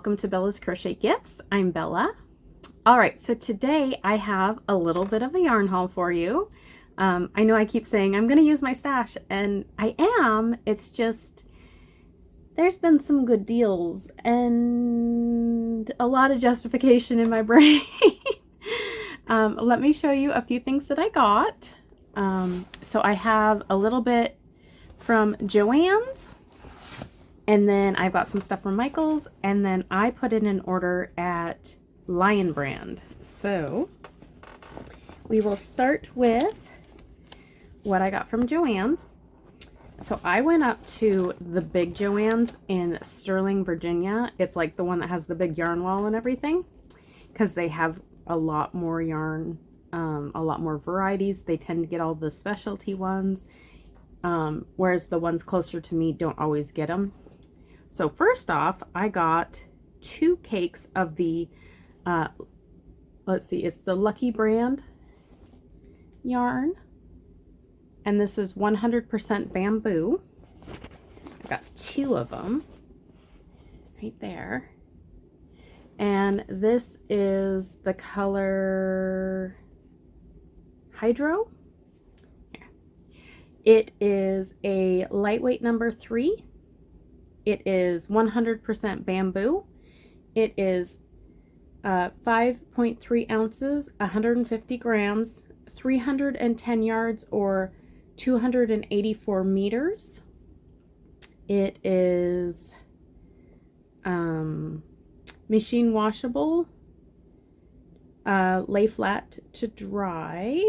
welcome to Bella's Crochet Gifts. I'm Bella. All right, so today I have a little bit of a yarn haul for you. I know I keep saying I'm going to use my stash, and I am. It's just there's been some good deals and a lot of justification in my brain. Let me show you a few things that I got. So I have a little bit from JoAnn's. And then I've got some stuff from Michael's, and then I put in an order at Lion Brand. So we will start with what I got from JoAnn's. So I went up to the big JoAnn's in Sterling, Virginia. It's like the one that has the big yarn wall and everything, because they have a lot more yarn, a lot more varieties. They tend to get all the specialty ones, whereas the ones closer to me don't always get them. So first off, I got 2 cakes of the, let's see, it's the Lucky brand yarn. And this is 100% bamboo. I got 2 of them right there. And this is the color Hydro. It is a lightweight number 3. It is 100% bamboo. It is 5.3 ounces, 150 grams, 310 yards or 284 meters. It is machine washable, lay flat to dry,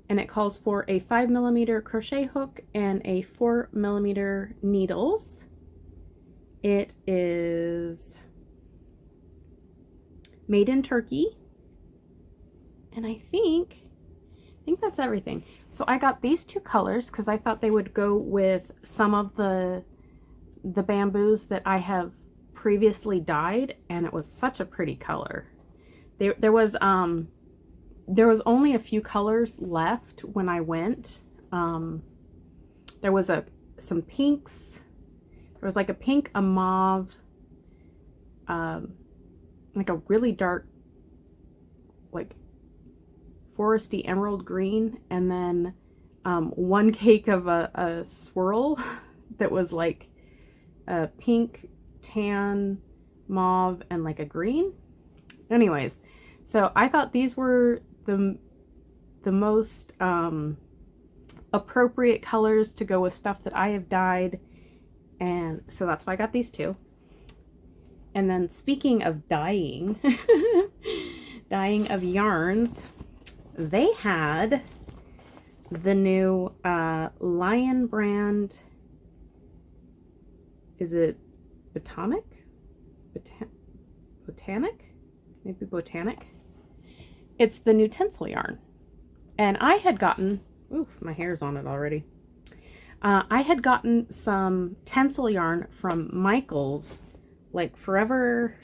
and it calls for a 5mm crochet hook and a 4mm needles. It is made in Turkey, and I think that's everything. So I got these 2 colors because I thought they would go with some of the bamboos that I have previously dyed, and it was such a pretty color. There was only a few colors left when I went. There was some pinks. There was like a pink, a mauve, like a really dark, like foresty emerald green, and then 1 cake of a swirl that was like a pink, tan, mauve, and like a green. Anyways, so I thought these were the most appropriate colors to go with stuff that I have dyed. And so that's why I got these 2. And then speaking of dyeing, dyeing of yarns, they had the new Lion brand, is it Botanic? Botanic? Maybe Botanic? It's the new tensile yarn. And I had gotten, oof, my hair's on it already. I had gotten some tensile yarn from Michael's like forever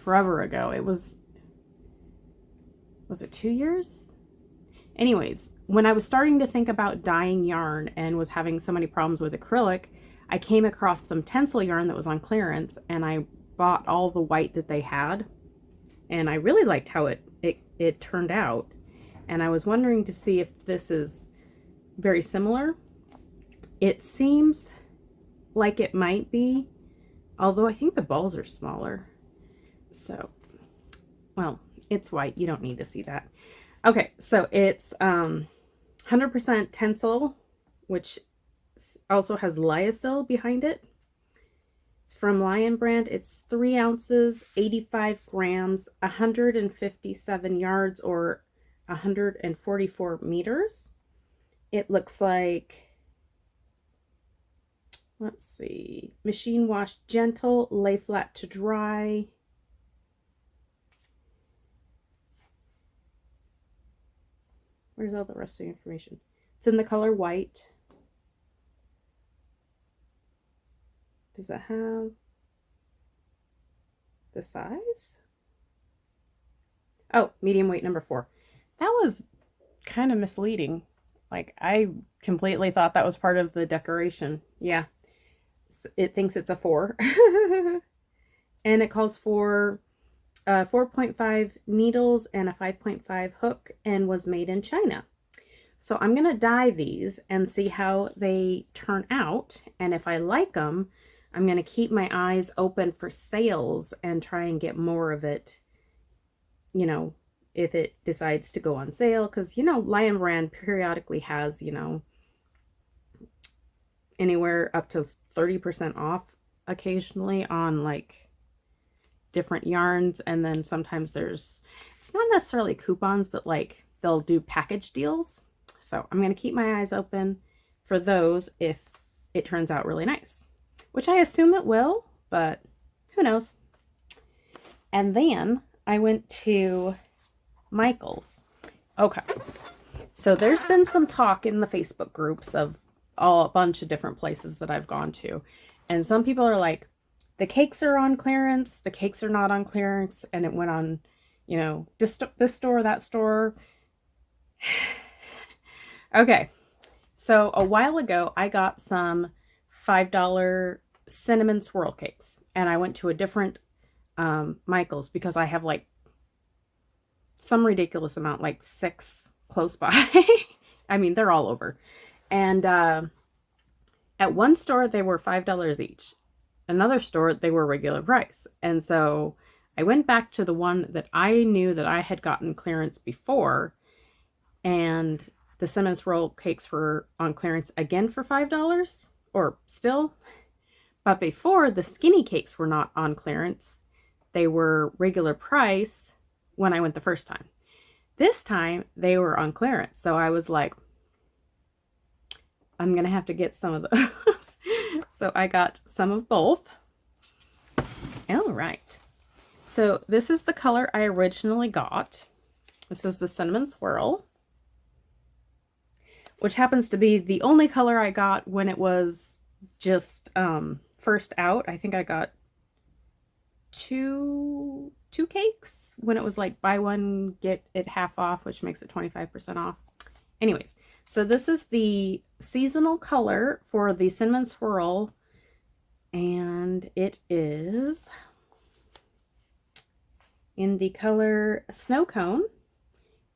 ago. It was it 2 years? Anyways, when I was starting to think about dyeing yarn and was having so many problems with acrylic, I came across some tensile yarn that was on clearance, and I bought all the white that they had, and I really liked how it turned out. And I was wondering to see if this is very similar. It seems like it might be, although I think the balls are smaller. So, well, it's white. You don't need to see that. Okay, so it's 100% tensile, which also has lyocell behind it. It's from Lion brand. It's 3 ounces, 85 grams, 157 yards or 144 meters. It looks like, let's see, machine wash gentle, lay flat to dry. Where's all the rest of the information? It's in the color white. Does it have the size? Oh, medium weight number 4. That was kind of misleading. Like, I completely thought that was part of the decoration. Yeah. It thinks it's a 4. and it calls for 4.5 needles and a 5.5 hook, and was made in China. So I'm going to dye these and see how they turn out, and if I like them, I'm going to keep my eyes open for sales and try and get more of it, you know, if it decides to go on sale, because, you know, Lion Brand periodically has, you know, anywhere up to 30% off occasionally on like different yarns, and then sometimes there's, it's not necessarily coupons, but like they'll do package deals. So I'm going to keep my eyes open for those if it turns out really nice, which I assume it will, but who knows. And then I went to Michael's. Okay, so there's been some talk in the Facebook groups of a bunch of different places that I've gone to, and some people are like, the cakes are on clearance, the cakes are not on clearance, and it went on, you know, this store, that store. Okay, so a while ago I got some $5 cinnamon swirl cakes, and I went to a different Michael's because I have like some ridiculous amount, like 6 close by. I mean, they're all over. And at one store they were $5 each. Another store they were regular price. And so I went back to the one that I knew that I had gotten clearance before, and the cinnamon swirl cakes were on clearance again for $5, or still. But before, the skinny cakes were not on clearance. They were regular price when I went the first time. This time they were on clearance. So I was like, I'm going to have to get some of those. So I got some of both. All right. So this is the color I originally got. This is the cinnamon swirl, which happens to be the only color I got when it was just first out. I think I got two cakes when it was like buy one get it half off, which makes it 25% off. Anyways, so this is the seasonal color for the cinnamon swirl, and it is in the color snow cone.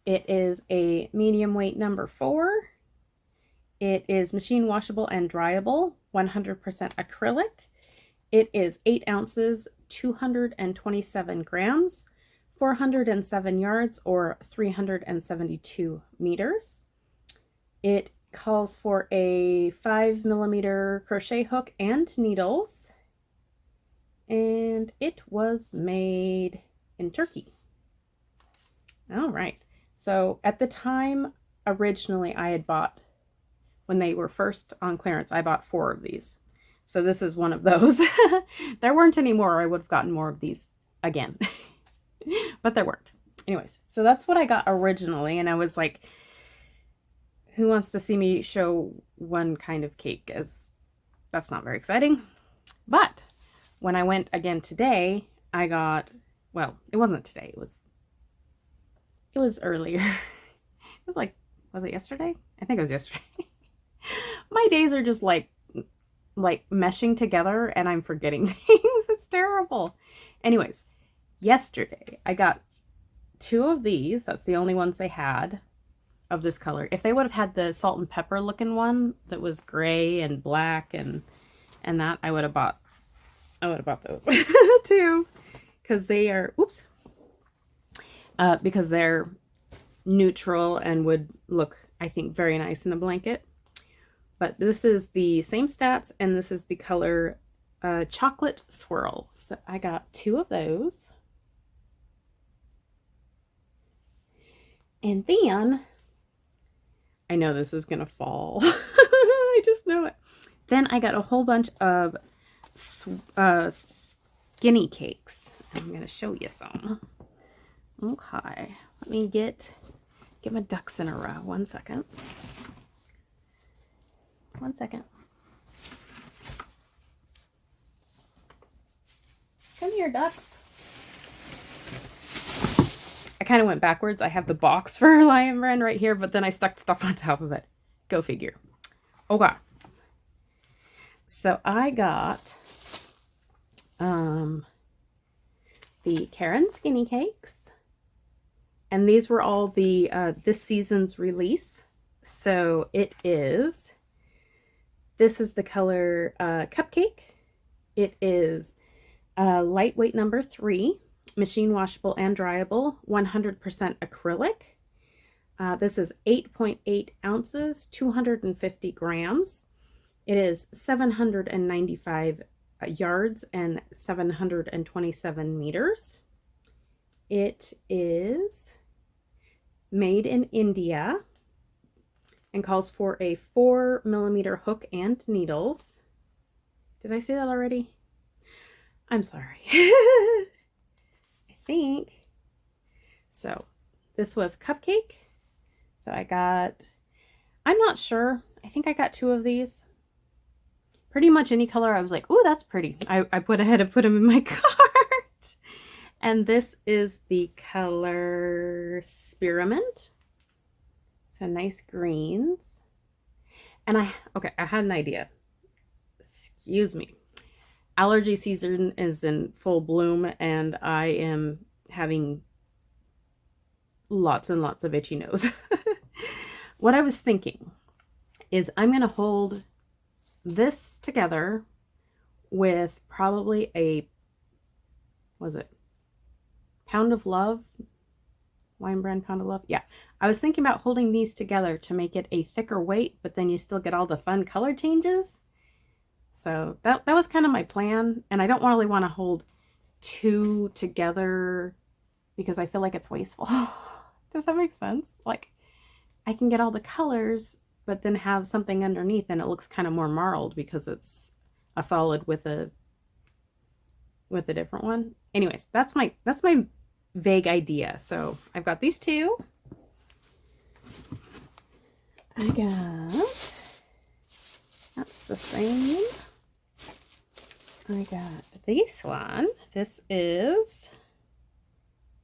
It is a medium weight number 4. It is machine washable and dryable, 100% acrylic. It is 8 ounces, 227 grams, 407 yards, or 372 meters. It calls for a 5mm crochet hook and needles, and it was made in Turkey. All right, so at the time, originally I had bought, when they were first on clearance, I bought 4 of these. So this is one of those. There weren't any more. I would have gotten more of these again. But there weren't. Anyways, so that's what I got originally. And I was like, who wants to see me show one kind of cake? That's not very exciting. But when I went again today, I got, well, it wasn't today. It was earlier. It was like, was it yesterday? I think it was yesterday. My days are just like meshing together, and I'm forgetting things. It's terrible. Anyways, yesterday I got 2 of these. That's the only ones they had of this color. If they would have had the salt and pepper looking one that was gray and black and that, I would have bought those too, because they are, oops, because they're neutral and would look, I think, very nice in a blanket. But this is the same stats, and this is the color chocolate swirl. So I got 2 of those. And then, I know this is going to fall. I just know it. Then I got a whole bunch of skinny cakes. I'm going to show you some. Okay. Let me get my ducks in a row. 1 second. 1 second. Come here, ducks. I kind of went backwards. I have the box for Lion Brand right here, but then I stuck stuff on top of it. Go figure. Okay. So I got the Karen Skinny Cakes. And these were all the this season's release. So it is, this is the color Cupcake. It is lightweight number 3, machine washable and dryable, 100% acrylic. This is 8.8 ounces, 250 grams. It is 795 yards and 727 meters. It is made in India and calls for a 4mm hook and needles. Did I say that already? I'm sorry. I think. So this was Cupcake. So I got, I'm not sure. I think I got 2 of these. Pretty much any color I was like, ooh, that's pretty. I put ahead and put them in my cart. And this is the color Spearmint. So nice greens. And I had an idea. Excuse me. Allergy season is in full bloom and I am having lots and lots of itchy nose. What I was thinking is I'm going to hold this together with probably a, was it Pound of Love? Wine brand Pound of Love? Yeah. I was thinking about holding these together to make it a thicker weight, but then you still get all the fun color changes. So that was kind of my plan. And I don't really want to hold 2 together because I feel like it's wasteful. Does that make sense? Like I can get all the colors, but then have something underneath and it looks kind of more marled because it's a solid with a different one. Anyways, that's my vague idea. So I've got these 2. I got, that's the same. I got this one. This is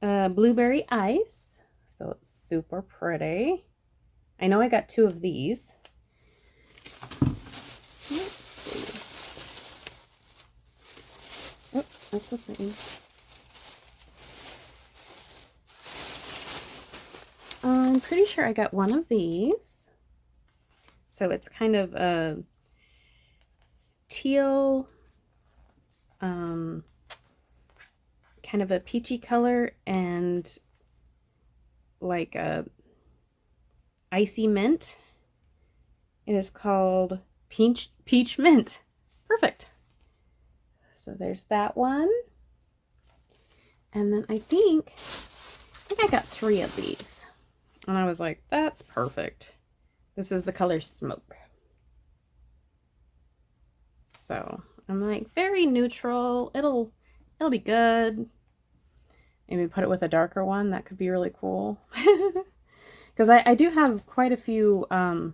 Blueberry Ice. So it's super pretty. I know I got 2 of these. Let's see. Oh, that's the same. I'm pretty sure I got 1 of these. So it's kind of a teal, kind of a peachy color and like a icy mint. It is called peach mint. Perfect. So there's that one. And then I think I got 3 of these. And I was like, that's perfect. This is the color Smoke. So I'm like, very neutral. It'll be good. Maybe put it with a darker one. That could be really cool. Because I do have quite a few Pound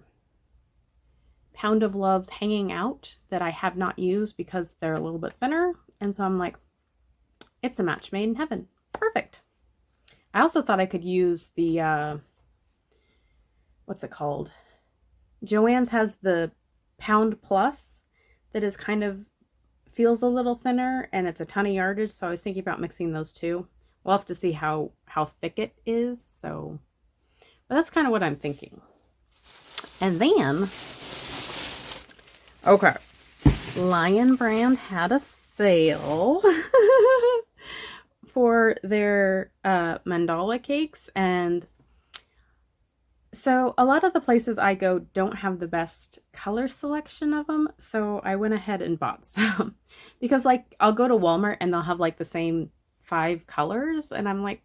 of Loves hanging out that I have not used because they're a little bit thinner. And so I'm like, it's a match made in heaven. Perfect. I also thought I could use the, what's it called? JoAnn's has the Pound Plus that is kind of, feels a little thinner and it's a ton of yardage. So I was thinking about mixing those 2. We'll have to see how thick it is. So, but that's kind of what I'm thinking. And then, okay, Lion Brand had a sale for their Mandala cakes. And so a lot of the places I go don't have the best color selection of them. So I went ahead and bought some because like I'll go to Walmart and they'll have like the same 5 colors. And I'm like,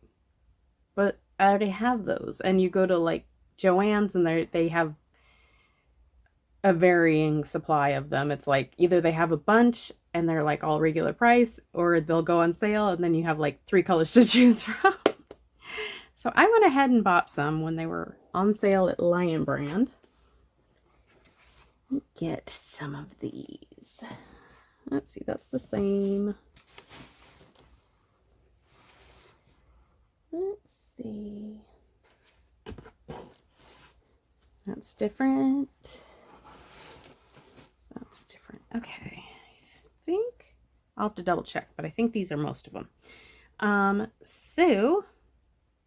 but I already have those. And you go to like JoAnn's and they have a varying supply of them. It's like either they have a bunch and they're like all regular price, or they'll go on sale and then you have like 3 colors to choose from. So I went ahead and bought some when they were on sale at Lion Brand. Get some of these. Let's see, that's the same. Let's see. That's different. That's different. Okay. I think I'll have to double check, but I think these are most of them. So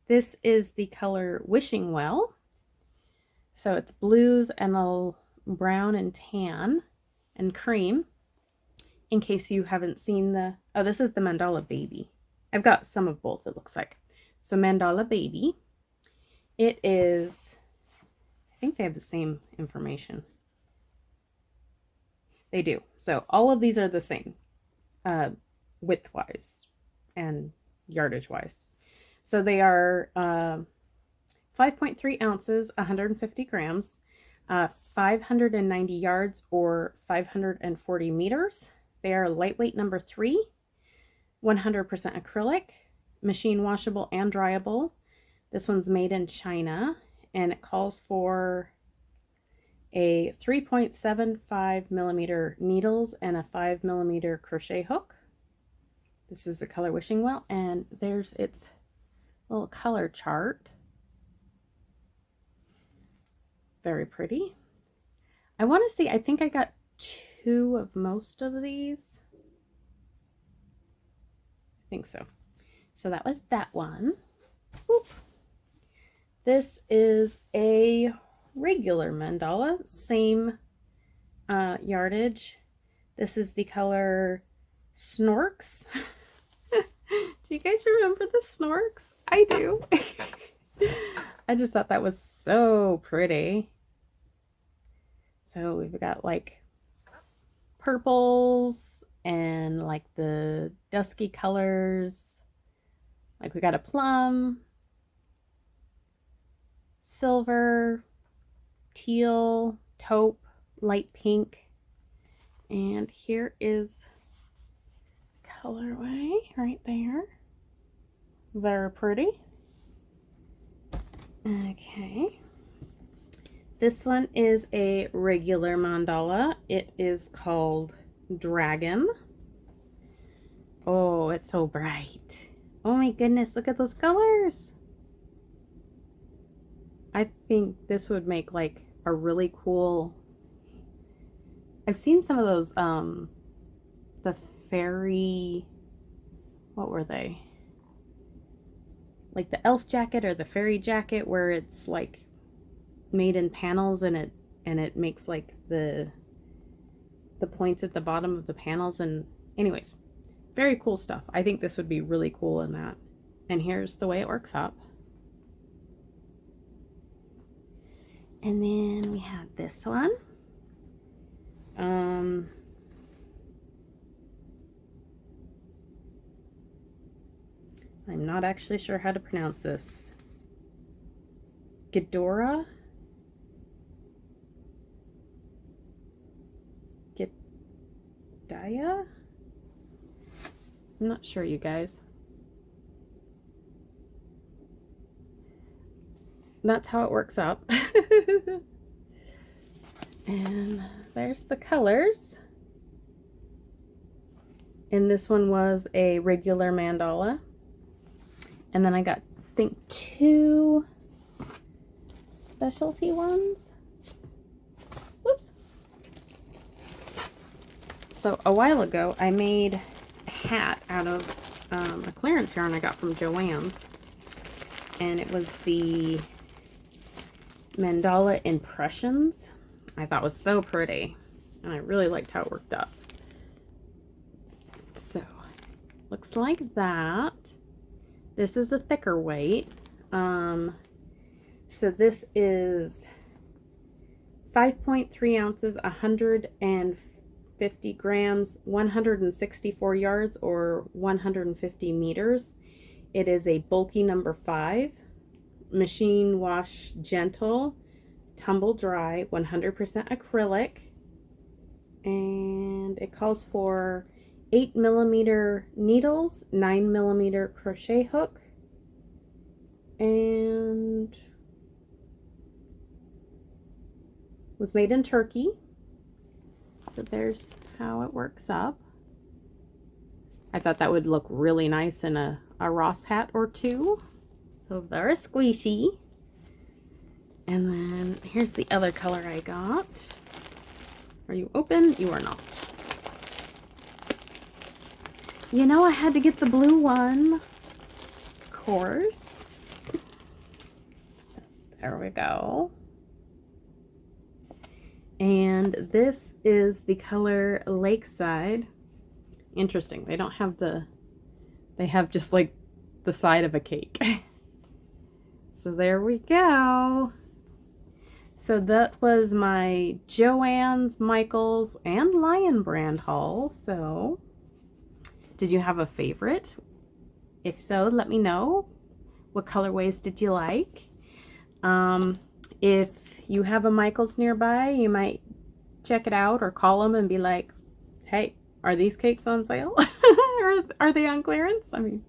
this is the color Wishing Well. So it's blues and a brown and tan and cream. In case you haven't seen oh, this is the Mandala Baby. I've got some of both, it looks like. So Mandala Baby. It is, I think they have the same information. They do. So all of these are the same, width-wise and yardage-wise. So they are 5.3 ounces, 150 grams, 590 yards or 540 meters. They are lightweight number 3, 100% acrylic, machine washable and dryable. This one's made in China, and it calls for a 3.75 millimeter needles and a 5 millimeter crochet hook. This is the color Wishing Well, and there's its little color chart. Very pretty. I want to see, I think I got 2 of most of these. I think so. So that was that one. Whoop. This is a regular mandala, same yardage. This is the color Snorks. Do you guys remember the Snorks? I do. I just thought that was so pretty. So we've got like purples and like the dusky colors. Like we got a plum, silver, teal, taupe, light pink, and here is colorway right there. Very pretty. Okay. This one is a regular mandala. It is called Dragon. Oh, it's so bright. Oh my goodness, look at those colors. I think this would make like a really cool, I've seen some of those, the fairy, what were they? Like the elf jacket or the fairy jacket where it's like made in panels and it makes like the points at the bottom of the panels, and anyways, very cool stuff. I think this would be really cool in that. And here's the way it works up. And then we have this one. I'm not actually sure how to pronounce this. Ghidorah? Ghidaya? I'm not sure, you guys. That's how it works up. And there's the colors. And this one was a regular mandala. And then I got, I think, 2 specialty ones. Whoops. So a while ago, I made a hat out of a clearance yarn I got from JoAnn's. And it was the Mandala Impressions. I thought was so pretty. And I really liked how it worked up. So, looks like that. This is a thicker weight. So this is 5.3 ounces, 150 grams, 164 yards or 150 meters. It is a bulky number 5, machine wash gentle, tumble dry, 100% acrylic, and it calls for 8 millimeter needles, 9 millimeter crochet hook, and was made in Turkey. So there's how it works up. I thought that would look really nice in a Ross hat or 2. So very squishy. And then here's the other color I got. Are you open? You are not. You know, I had to get the blue one. course. There we go. And this is the color Lakeside. Interesting. They don't have they have just like the side of a cake. So there we go. So that was my JoAnn's, Michael's, and Lion brand haul. So did you have a favorite? If so, let me know. What colorways did you like? If you have a Michael's nearby, you might check it out or call them and be like, hey, are these cakes on sale? Or are they on clearance? I mean,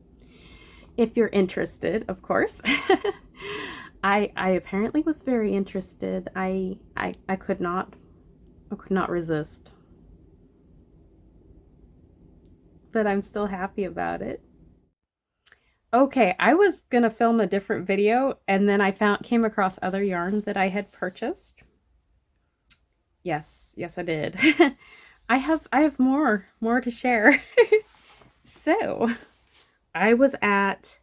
if you're interested, of course. I apparently was very interested. I could not resist. But I'm still happy about it. Okay, I was gonna film a different video and then I came across other yarn that I had purchased. Yes, I did. I have more to share. So, I was at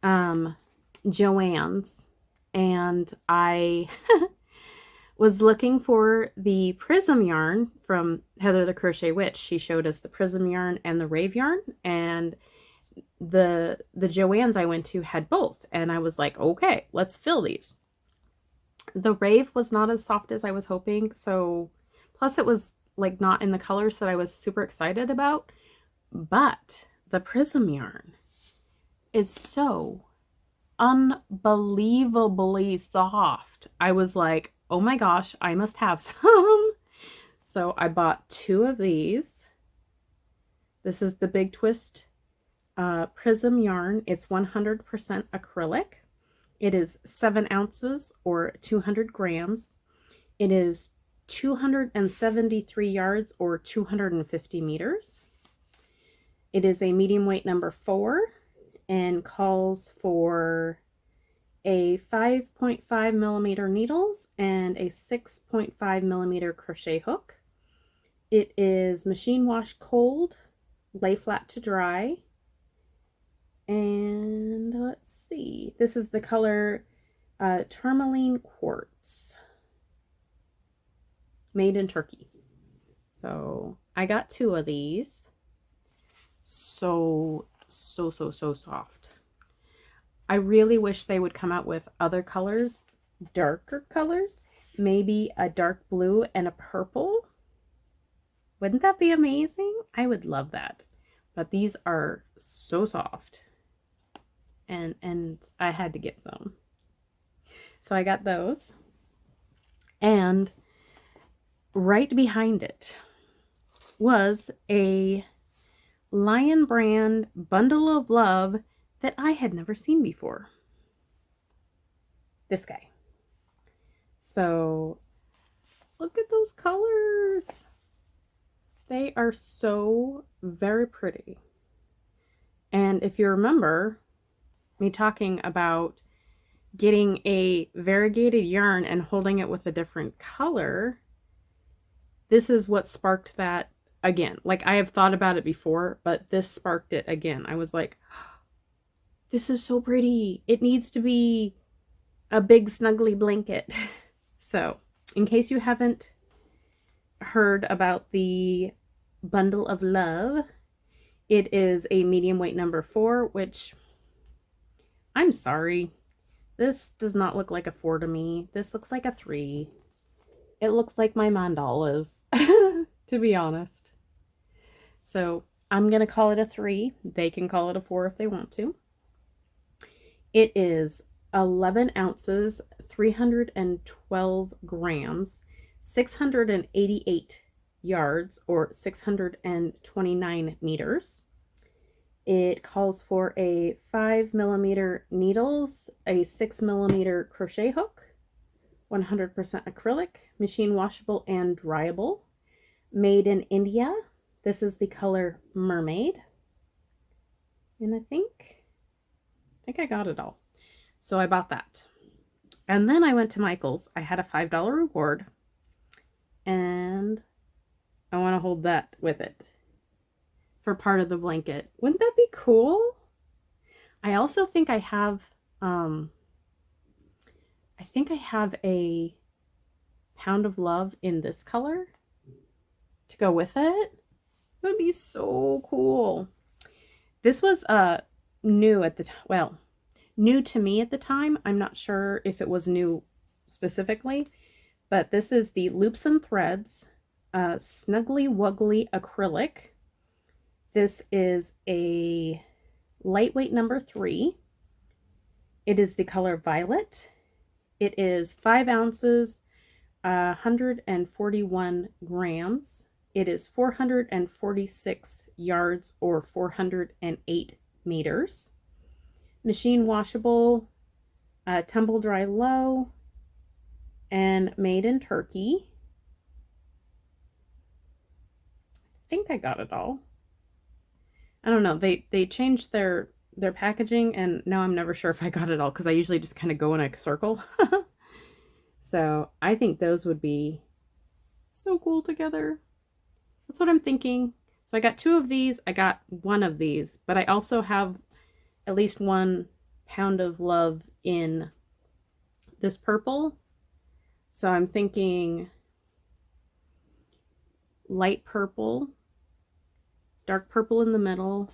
JoAnn's and I was looking for the Prism yarn from Heather the Crochet Witch. She showed us the Prism yarn and the Rave yarn, and the JoAnn's I went to had both, and I was like, okay, let's fill these. The Rave was not as soft as I was hoping, so plus it was like not in the colors that I was super excited about, but the Prism yarn is so unbelievably soft. I was like, oh my gosh, I must have some. So I bought 2 of these. This is the Big Twist Prism yarn. It's 100% acrylic. It is 7 ounces or 200 grams. It is 273 yards or 250 meters. It is a medium weight number 4 and calls for a 5.5 millimeter needles and a 6.5 millimeter crochet hook. It is machine wash cold, lay flat to dry. And let's see, this is the color Tourmaline Quartz, made in Turkey. So I got 2 of these. So soft. I really wish they would come out with other colors, darker colors, maybe a dark blue and a purple. Wouldn't that be amazing? I would love that. But these are so soft, and I had to get some. So I got those. And right behind it was a Lion brand bundle of love that I had never seen before. This guy. So look at those colors. They are so very pretty. And if you remember me talking about getting a variegated yarn and holding it with a different color, this is what sparked that again. Like, I have thought about it before, but this sparked it again. I was like, this is so pretty. It needs to be a big snuggly blanket. So, in case you haven't heard about the bundle of love, it is a medium weight number 4, which, I'm sorry, this does not look like a 4 to me. This looks like a 3. It looks like my mandalas, to be honest. So I'm going to call it a 3. They can call it a 4 if they want to. It is 11 ounces, 312 grams, 688 yards, or 629 meters. It calls for a 5 millimeter needles, a 6 millimeter crochet hook, 100% acrylic, machine washable and dryable, made in India. This is the color Mermaid. And I think I got it all. So I bought that. And then I went to Michael's. I had a $5 reward. And I want to hold that with it for part of the blanket. Wouldn't that be cool? I also think I have, a Pound of Love in this color to go with it. It would be so cool. This was new at the time. Well, new to me at the time. I'm not sure if it was new specifically, but this is the Loops and Threads Snuggly Wuggly Acrylic. This is a lightweight number 3. It is the color Violet. It is 5 ounces, 141 grams. It is 446 yards or 408 meters. Machine washable, tumble dry low, and made in Turkey. I think I got it all. I don't know. They changed their packaging, and now I'm never sure if I got it all because I usually just kind of go in a circle. So I think those would be so cool together. That's what I'm thinking. So I got 2 of these. I got 1 of these, but I also have at least 1 Pound of Love in this purple. So I'm thinking light purple, dark purple in the middle,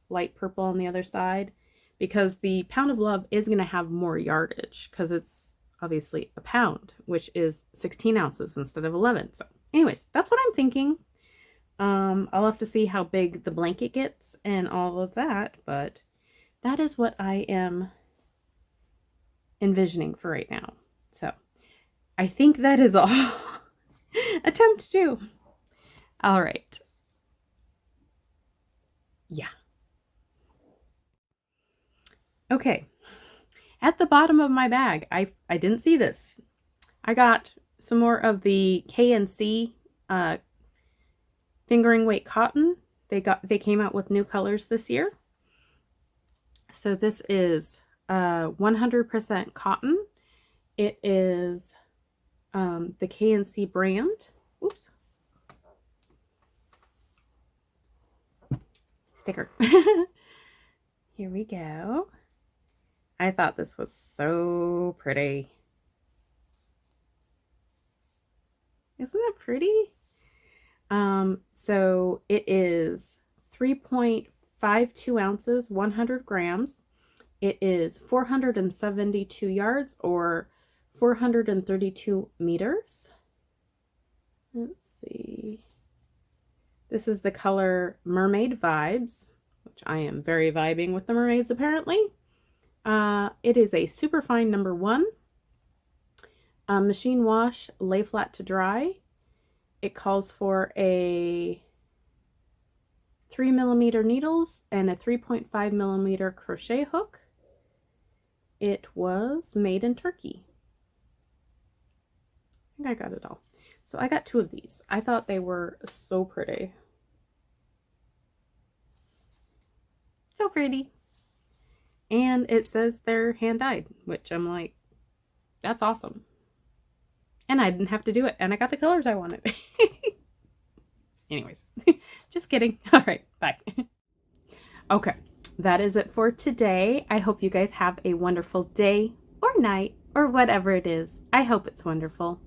light purple on the other side, because the Pound of Love is going to have more yardage because it's obviously a pound, which is 16 ounces instead of 11. So anyways, that's what I'm thinking. I'll have to see how big the blanket gets and all of that, but that is what I am envisioning for right now. So I think that is all. Attempt 2. All right. Yeah. Okay. At the bottom of my bag, I didn't see this. I got some more of the K&C fingering weight cotton. They came out with new colors this year. So this is 100% cotton. It is the K&C brand. Oops. Sticker. Here we go. I thought this was so pretty. Isn't that pretty? So it is 3.52 ounces, 100 grams. It is 472 yards or 432 meters. Let's see. This is the color Mermaid Vibes, which I am very vibing with the mermaids apparently. It is a super fine number 1. Machine wash, lay flat to dry. It calls for a 3mm needles and a 3.5mm crochet hook. It was made in Turkey. I think I got it all. So I got 2 of these. I thought they were so pretty. So pretty. And it says they're hand dyed, which I'm like, that's awesome. And I didn't have to do it, and I got the colors I wanted. Anyways, just kidding. All right, bye. Okay, that is it for today. I hope you guys have a wonderful day or night or whatever it is. I hope it's wonderful.